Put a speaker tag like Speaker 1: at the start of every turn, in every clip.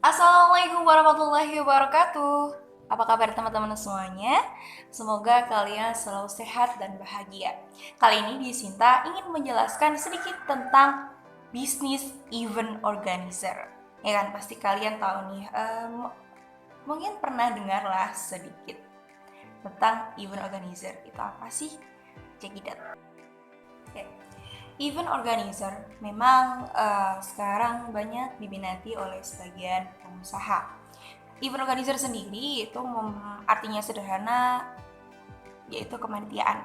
Speaker 1: Assalamualaikum warahmatullahi wabarakatuh. Apa kabar teman-teman semuanya? Semoga kalian selalu sehat dan bahagia. Kali ini di Sinta ingin menjelaskan sedikit tentang bisnis event organizer. Ya kan, pasti kalian tahu nih, mungkin pernah dengar lah sedikit tentang event organizer. Itu apa sih? Check it out. Oke. Event organizer memang sekarang banyak diminati oleh sebagian pengusaha. Event organizer sendiri itu artinya sederhana, yaitu kepanitiaan.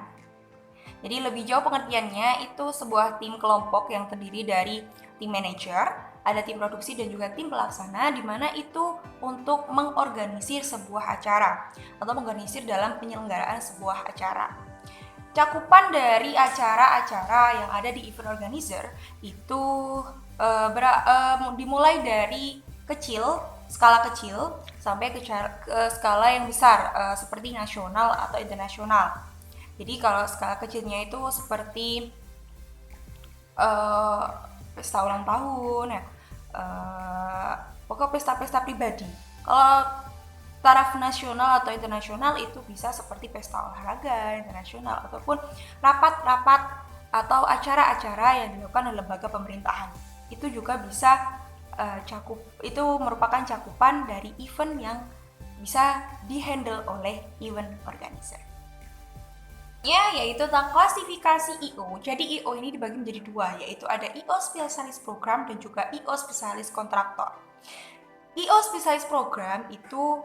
Speaker 1: Jadi lebih jauh pengertiannya itu sebuah tim kelompok yang terdiri dari tim manajer, ada tim produksi dan juga tim pelaksana, di mana itu untuk mengorganisir sebuah acara atau mengorganisir dalam penyelenggaraan sebuah acara. Cakupan dari acara-acara yang ada di event organizer itu dimulai dari kecil, skala kecil, sampai ke skala yang besar seperti nasional atau internasional. Jadi kalau skala kecilnya itu seperti pesta ulang tahun ya, pokoknya pesta-pesta pribadi. Kalau taraf nasional atau internasional itu bisa seperti pesta olahraga internasional ataupun rapat-rapat atau acara-acara yang dilakukan oleh lembaga pemerintahan. Itu juga bisa itu merupakan cakupan dari event yang bisa dihandle oleh event organizer. Ya, yaitu tentang klasifikasi I.O. Jadi I.O. ini dibagi menjadi dua, yaitu ada I.O. spesialis program dan juga I.O. spesialis kontraktor. I.O. spesialis program itu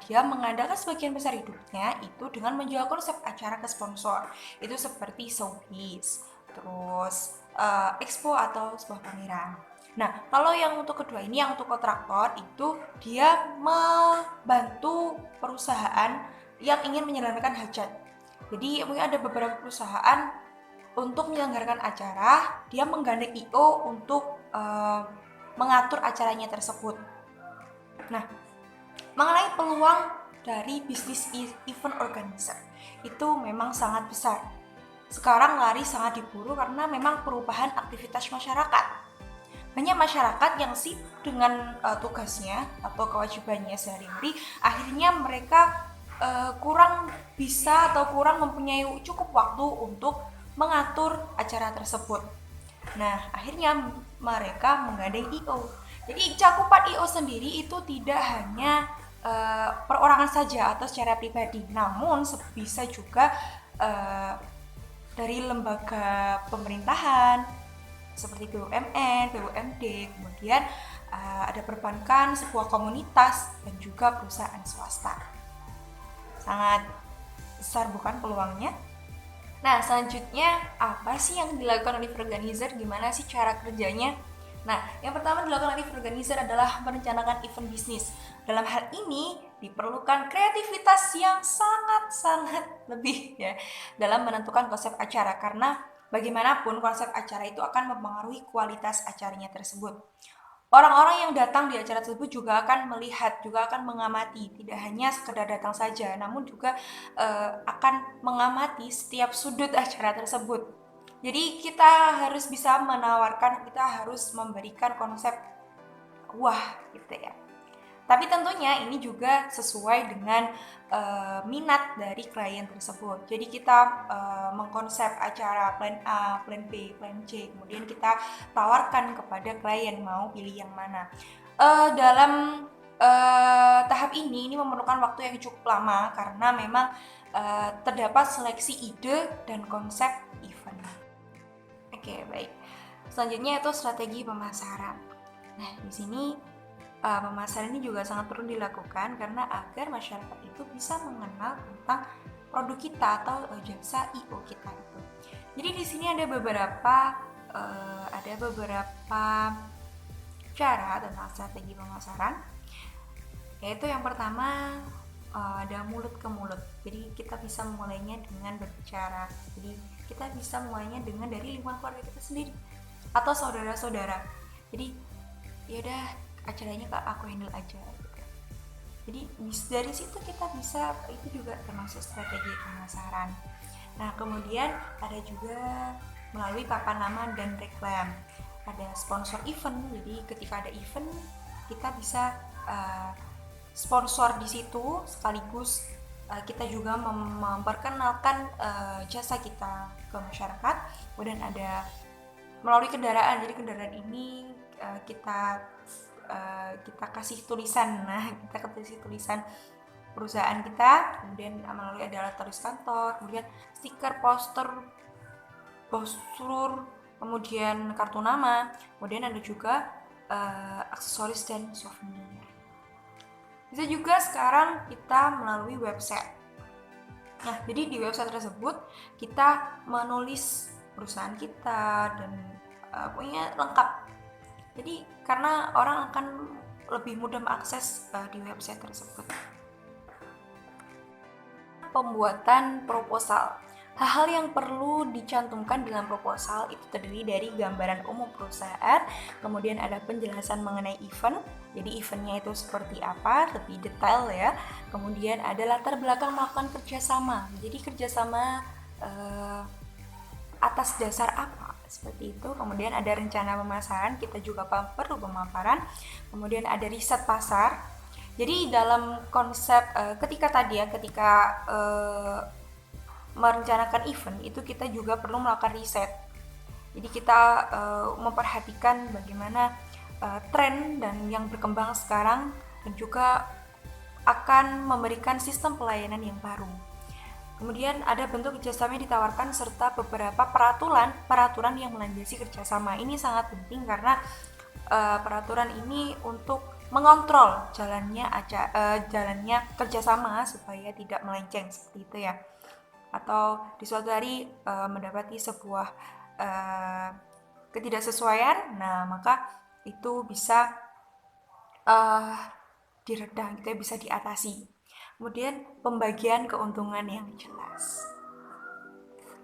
Speaker 1: dia mengandalkan sebagian besar hidupnya itu dengan menjual konsep acara ke sponsor. Itu seperti showcase, terus expo atau sebuah pameran. Nah, kalau yang untuk kedua ini, yang untuk kontraktor itu dia membantu perusahaan yang ingin menyelenggarakan hajat. Jadi mungkin ada beberapa perusahaan untuk menyelenggarakan acara, dia menggandeng I.O. untuk mengatur acaranya tersebut. Nah, mengenai peluang dari bisnis event organizer itu memang sangat besar. Sekarang lari sangat diburu karena memang perubahan aktivitas masyarakat. Banyak masyarakat yang sibuk dengan tugasnya atau kewajibannya sehari-hari, akhirnya mereka kurang bisa atau kurang mempunyai cukup waktu untuk mengatur acara tersebut. Nah, akhirnya mereka menggandeng I.O. Jadi cakupan I.O sendiri itu tidak hanya perorangan saja atau secara pribadi, namun bisa juga dari lembaga pemerintahan seperti BUMN, BUMD, kemudian ada perbankan, sebuah komunitas, dan juga perusahaan swasta. Sangat besar bukan peluangnya? Nah, selanjutnya apa sih yang dilakukan oleh organizer? Gimana sih cara kerjanya? Nah, yang pertama dilakukan oleh organizer adalah merencanakan event bisnis. Dalam hal ini diperlukan kreativitas yang sangat-sangat lebih ya dalam menentukan konsep acara, karena bagaimanapun konsep acara itu akan mempengaruhi kualitas acaranya tersebut. Orang-orang yang datang di acara tersebut juga akan melihat, juga akan mengamati, tidak hanya sekedar datang saja, namun juga akan mengamati setiap sudut acara tersebut. Jadi kita harus bisa menawarkan, kita harus memberikan konsep wah gitu ya. Tapi tentunya ini juga sesuai dengan minat dari klien tersebut. Jadi kita mengkonsep acara plan A, plan B, plan C, kemudian kita tawarkan kepada klien mau pilih yang mana. Dalam tahap ini memerlukan waktu yang cukup lama karena memang terdapat seleksi ide dan konsep event. Oke, baik. Selanjutnya itu strategi pemasaran. Nah, di sini pemasaran ini juga sangat perlu dilakukan karena agar masyarakat itu bisa mengenal tentang produk kita atau jasa I.O kita itu. Jadi di sini ada beberapa cara tentang strategi pemasaran. Yaitu yang pertama ada mulut ke mulut. Jadi kita bisa mulainya dengan berbicara. Jadi kita bisa mulainya dengan dari lingkungan keluarga kita sendiri atau saudara-saudara. Jadi yaudah acaranya aku handle aja gitu. Jadi dari situ kita bisa, itu juga termasuk strategi pemasaran. Nah, kemudian ada juga melalui papan nama dan reklam. Ada sponsor event, jadi ketika ada event kita bisa sponsor di situ, sekaligus kita juga memperkenalkan jasa kita ke masyarakat. Kemudian ada melalui kendaraan, jadi kendaraan ini kita kasih tulisan, kita kasih tulisan perusahaan kita, kemudian melalui adalah tulis kantor, kemudian stiker, poster, brosur, kemudian kartu nama, kemudian ada juga aksesoris dan souvenir. Bisa juga sekarang kita melalui website. Nah, jadi di website tersebut kita menulis perusahaan kita dan pokoknya lengkap. Jadi karena orang akan lebih mudah mengakses di website tersebut. Pembuatan proposal. Hal-hal yang perlu dicantumkan dalam proposal itu terdiri dari gambaran umum perusahaan, kemudian ada penjelasan mengenai event, jadi eventnya itu seperti apa, lebih detail ya. Kemudian ada latar belakang melakukan kerjasama, jadi kerjasama atas dasar apa, seperti itu. Kemudian ada rencana pemasaran, kita juga perlu pemaparan. Kemudian ada riset pasar. Jadi dalam konsep ketika merencanakan event itu kita juga perlu melakukan riset. Jadi kita memperhatikan bagaimana tren dan yang berkembang sekarang, dan juga akan memberikan sistem pelayanan yang baru. Kemudian ada bentuk kerjasama yang ditawarkan serta beberapa peraturan yang melandasi kerjasama. Ini sangat penting karena peraturan ini untuk mengontrol jalannya kerjasama supaya tidak melenceng seperti itu ya. Atau di suatu hari mendapati sebuah ketidaksesuaian, nah maka itu bisa diredam, itu bisa diatasi. Kemudian pembagian keuntungan yang jelas.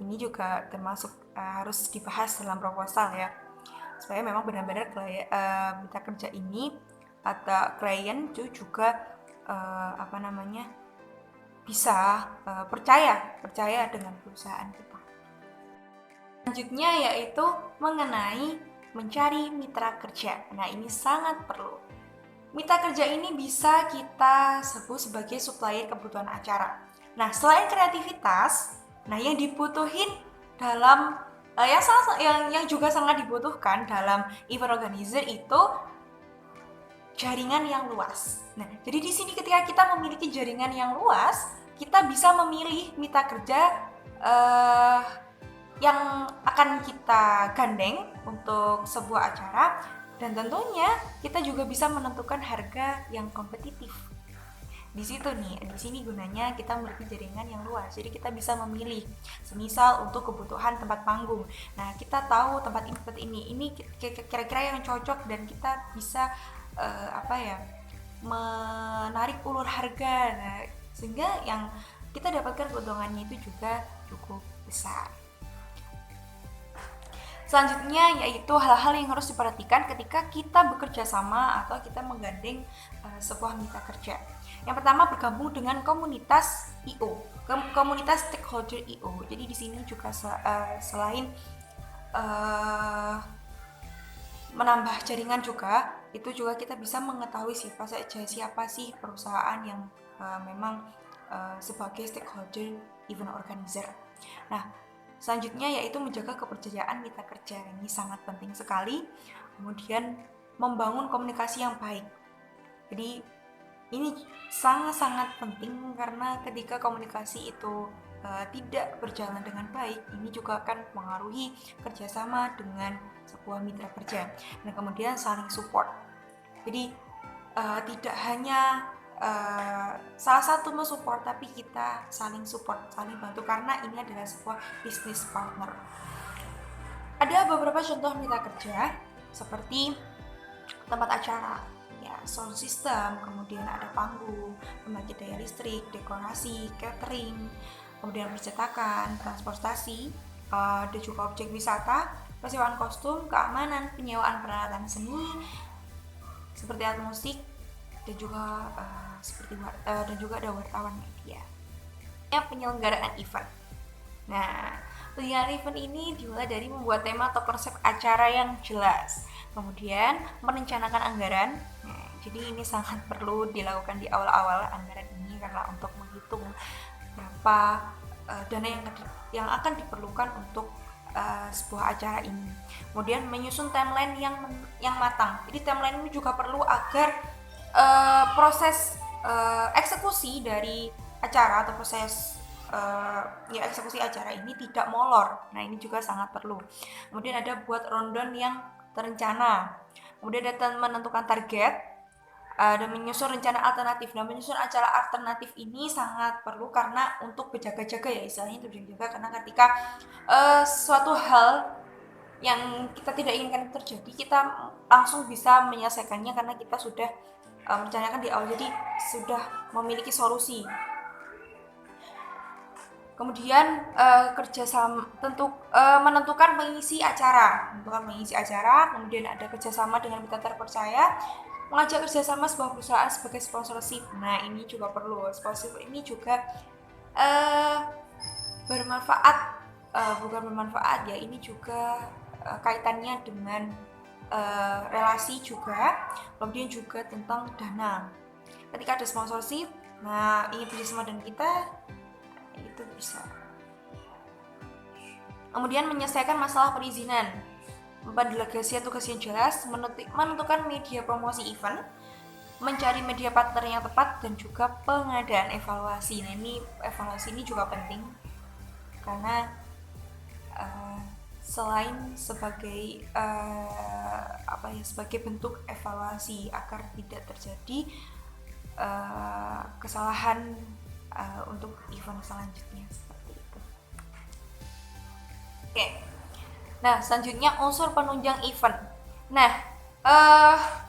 Speaker 1: Ini juga termasuk harus dibahas dalam proposal ya, supaya memang benar-benar mitra kerja ini atau klien itu juga bisa percaya dengan perusahaan kita. Selanjutnya yaitu mengenai mencari mitra kerja. Nah, ini sangat perlu. Mitra kerja ini bisa kita sebut sebagai supplier kebutuhan acara. Nah, selain kreativitas, yang dibutuhin dalam yang juga sangat dibutuhkan dalam event organizer itu jaringan yang luas. Nah, jadi di sini ketika kita memiliki jaringan yang luas, kita bisa memilih mitra kerja yang akan kita gandeng untuk sebuah acara, dan tentunya kita juga bisa menentukan harga yang kompetitif. Di sini gunanya kita memiliki jaringan yang luas. Jadi kita bisa memilih, semisal untuk kebutuhan tempat panggung. Nah, kita tahu tempat ini kira-kira yang cocok, dan kita bisa menarik ulur harga, sehingga yang kita dapatkan keuntungannya itu juga cukup besar. Selanjutnya yaitu hal-hal yang harus diperhatikan ketika kita bekerja sama atau kita menggandeng sebuah mitra kerja. Yang pertama, bergabung dengan komunitas IO, komunitas stakeholder IO. Jadi di sini juga selain menambah jaringan juga, itu juga kita bisa mengetahui siapa sih perusahaan yang memang sebagai stakeholder event organizer. Nah, selanjutnya yaitu menjaga kepercayaan mitra kerja. Ini sangat penting sekali. Kemudian membangun komunikasi yang baik. Jadi ini sangat-sangat penting karena ketika komunikasi itu tidak berjalan dengan baik, ini juga akan mengaruhi kerjasama dengan sebuah mitra kerja. Dan kemudian saling support. Jadi tidak hanya salah satu mensupport, tapi kita saling support, saling bantu, karena ini adalah sebuah business partner. Ada beberapa contoh mitra kerja seperti tempat acara, sound system, kemudian ada panggung, pembangkit daya listrik, dekorasi, catering, kemudian percetakan, transportasi, ada juga objek wisata, persewaan kostum, keamanan, penyewaan peralatan seni seperti alat musik, dan juga ada wartawan media. Penyelenggaraan event. Nah, Tujuan event ini dimulai dari membuat tema atau konsep acara yang jelas, kemudian merencanakan anggaran. Nah, jadi ini sangat perlu dilakukan di awal-awal anggaran ini karena untuk menghitung berapa dana yang akan diperlukan untuk sebuah acara ini. Kemudian menyusun timeline yang matang. Jadi timeline ini juga perlu agar proses eksekusi dari acara atau proses eksekusi acara ini tidak molor. Nah, ini juga sangat perlu. Kemudian ada buat rundown yang terencana. Kemudian ada menentukan target dan menyusun rencana alternatif. Nah, menyusun acara alternatif ini sangat perlu karena untuk berjaga-jaga ya, istilahnya itu berjaga-jaga, karena ketika suatu hal yang kita tidak inginkan terjadi, kita langsung bisa menyelesaikannya karena kita sudah merencanakan di awal, jadi sudah memiliki solusi. Kemudian kerjasama menentukan mengisi acara, kemudian ada kerjasama dengan mitra terpercaya, mengajak kerjasama sebuah perusahaan sebagai sponsorship. Nah, ini juga perlu. Sponsorship ini juga bermanfaat, bukan bermanfaat ya, ini juga kaitannya dengan relasi juga, kemudian juga tentang dana. Ketika ada sponsorship, nah ini bekerjasama dengan kita, itu bisa. Kemudian menyelesaikan masalah perizinan, mendelegasi tugas yang jelas, menentukan media promosi event, mencari media partner yang tepat, dan juga pengadaan evaluasi. Nah, ini evaluasi ini juga penting karena selain sebagai sebagai bentuk evaluasi agar tidak terjadi kesalahan untuk event selanjutnya, seperti itu. Oke. Nah, selanjutnya unsur penunjang event. Nah,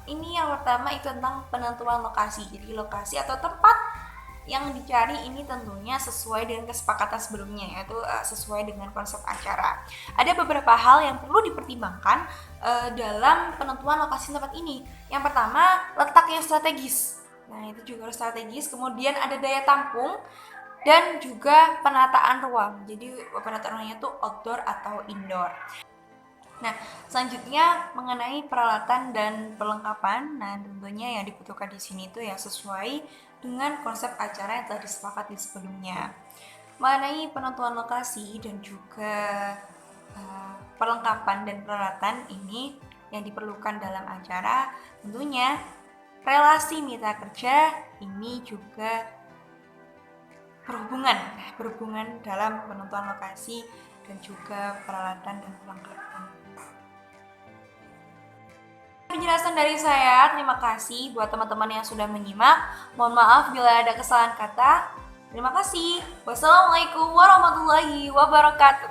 Speaker 1: ini yang pertama itu tentang penentuan lokasi. Jadi lokasi atau tempat yang dicari ini tentunya sesuai dengan kesepakatan sebelumnya, yaitu sesuai dengan konsep acara. Ada beberapa hal yang perlu dipertimbangkan dalam penentuan lokasi tempat ini. Yang pertama, letak yang strategis. Nah, itu juga harus strategis. Kemudian ada daya tampung dan juga penataan ruang. Jadi penataan ruangnya itu outdoor atau indoor. Nah, selanjutnya mengenai peralatan dan perlengkapan. Nah, tentunya yang dibutuhkan di sini itu yang sesuai dengan konsep acara yang telah disepakati sebelumnya. Mengenai penentuan lokasi dan juga perlengkapan dan peralatan ini yang diperlukan dalam acara, tentunya relasi mitra kerja ini juga berhubungan dalam penentuan lokasi dan juga peralatan dan perlengkapan. Penjelasan dari saya, terima kasih buat teman-teman yang sudah menyimak. Mohon maaf bila ada kesalahan kata. Terima kasih. Wassalamualaikum warahmatullahi wabarakatuh.